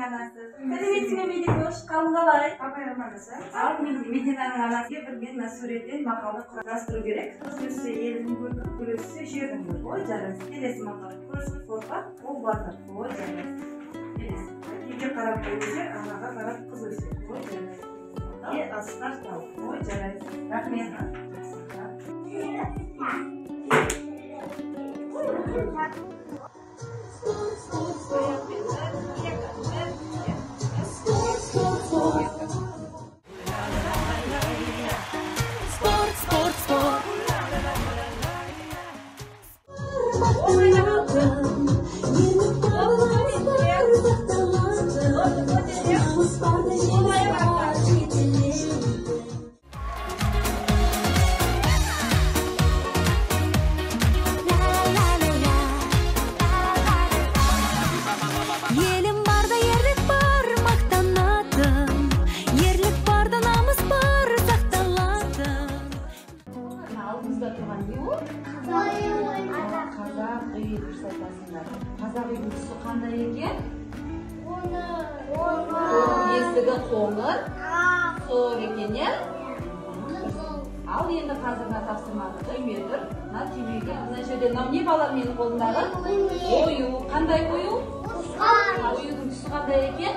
анасы. Сәлеметсің бе Мединаш, қалың қалай? Абай амандаса. Ал Мединаның анасы бір мен суреттен мақалды құрастыру керек. Қыз өссе елдің көркі, гүл өссе жердің көркі. Ой, жарайсың. Келесі мақал. Көрсін қорқа, ол батыр. Ой, жарайсың. Келесі. Елге қарап қой өсер, анаға қарап қыз өсер. Ой, жарайсың. Асқар тау. Ой, жарайсың. Рахмет. Қазақ үйдің түсі қандай екен? Есігі қоңыр, зор екен, е? Ал енді қазіргі тапсырманы түймедір. Мына түймеге, мына жерде не балар менің қолымдағы? Ою. Қандай ою? Оюдың түсі қандай екен?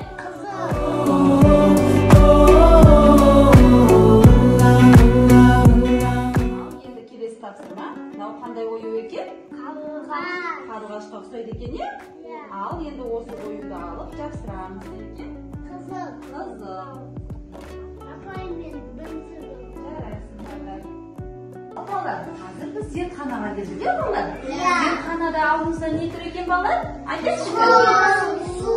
Енді келесі тапсырма. Мынау қандай ою екен? Қарлығашқа ұқсайды екен, е? Ал енді осы ойуды алып жапсырамыз екен. Қызыл. Жарайсыңдар. Балалар, қазір біз зертханаға келдік, е балалар? Зертханада алдымызда не тұр екен балалар? Айтайықшы. Су.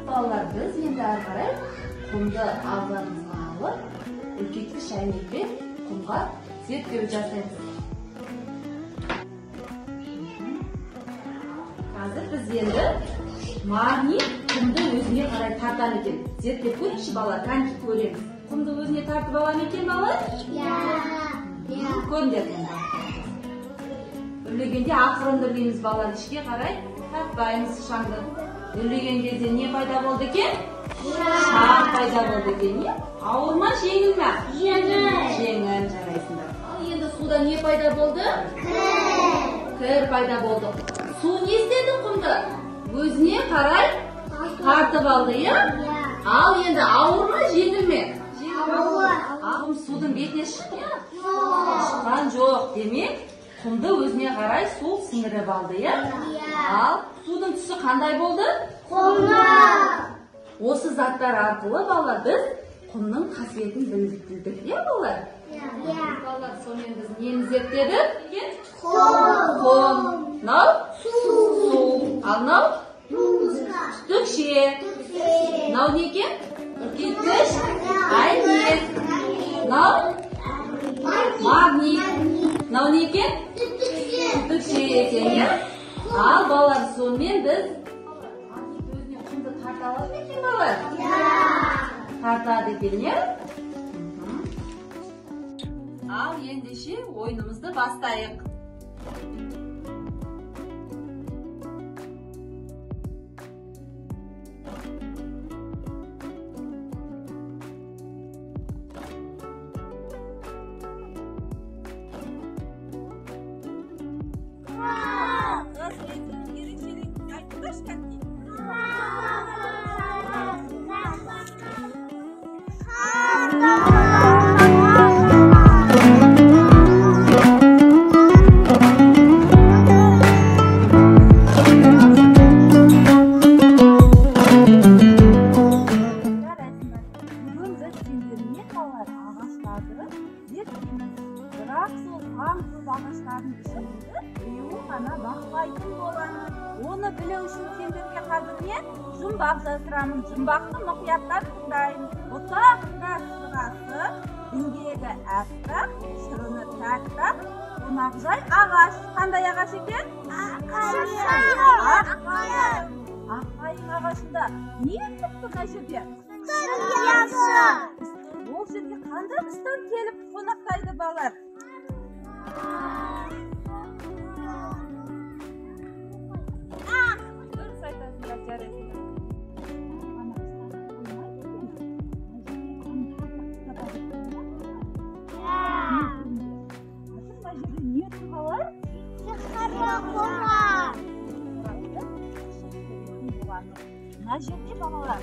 Балалар, біз енді әрі қарай құмды ауыздарымызға алып, үлкейткіш шайнекпен құмға зерттеу жасаймыз. Қазір біз енді магний құмды өзіне қарай тартады екен. Зерттеп көрейікші балалар, қанша көреміз. Құмды өзіне тартып аламын екен балалар? Көріңдер. Үрлегенде ақырын үрлейміз балалар, ішке қарай тартпаймыз шаңды. Үрлеген кезде не пайда болды екен? Шаң пайда болды екен, не? Ауыр ма, жеңіл ма? Жеңіл, жарайсыңдар. Ал енді суда не пайда болды? Кір пайда болды. Су не істеді құмды? Өзіне қарай тартып алды, е? Ал енді ауыр ма, жеңіл ме? Құм судың бетіне шықты, е? Шыққан жоқ, демек құмды өзіне қарай су сіңіріп алды, е? Ал судың түсі қандай болды? Қоңыр. Осы заттар арқылы балалар біз құмның қасиетін білдік, е балалар? Балалар, сонымен біз нені зерттедік? Құм. Мынау? Су. Ал мынау? Түтікше. Мынау не екен? Үлкейткіш әйнек. Мынау? Магний. Мынау не екен? Түтікше екен, е? Ал балалар, сонымен біз өзіне құмды тарта алады екен балалар? Тартады екен, е? Ал ендеше ойынымызды бастайық. Оны білу үшін сендерге қазір мен жұмбақ жасырамын. Жұмбақты мұқияттап тыңдайын. Бұтақ сырасы, діңгегі әппақ, шырыны тәттақ, Қонақжай ағаш. Қандай ағаш екен? Аққайың ағашында не етіп тұр мына жерде? Ол жерге қандай құстар келіп қонақтайды балалар? Дұрыс айтасыңдар, жарайсыңдар. Не тұрғалар? Мына жерде балалар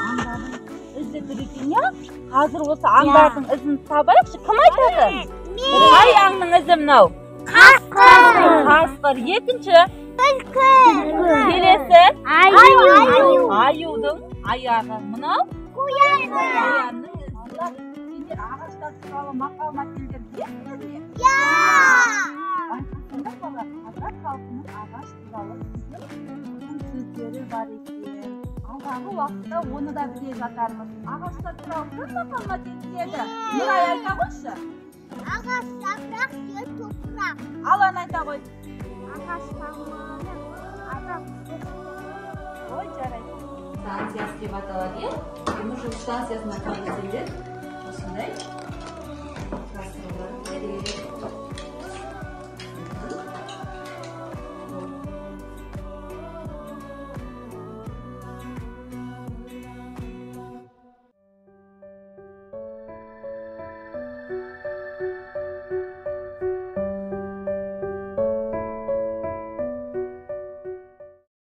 аңдардың ізі тұр екен, иә? Қазір осы аңдардың ізін табайықшы. Кім айтады? Қай аңның ізі мынау? Қасқыр. Екінші? Келесі? Аюдың аяғы. Мынау? Қоянның ізі. Сендер ағаштар туралы мақал-мәтелдер білесіңдер ме? Байқасаңдар балалар, қазақ халқының ағаш туралы сөздері бар екен. Алдағы уақытта оны да біле жатармыз. Ағаштар туралы көп мақал-мәтел біледі. Нұрай айта қойшы. Ағаш жапырақ, жер топырақ. Алан айта қой. Ағаш тамыры, адам. Ой, жарайды. Станциясы деп аталады, иә? Темір жол станциясына қарасаңдар, осындай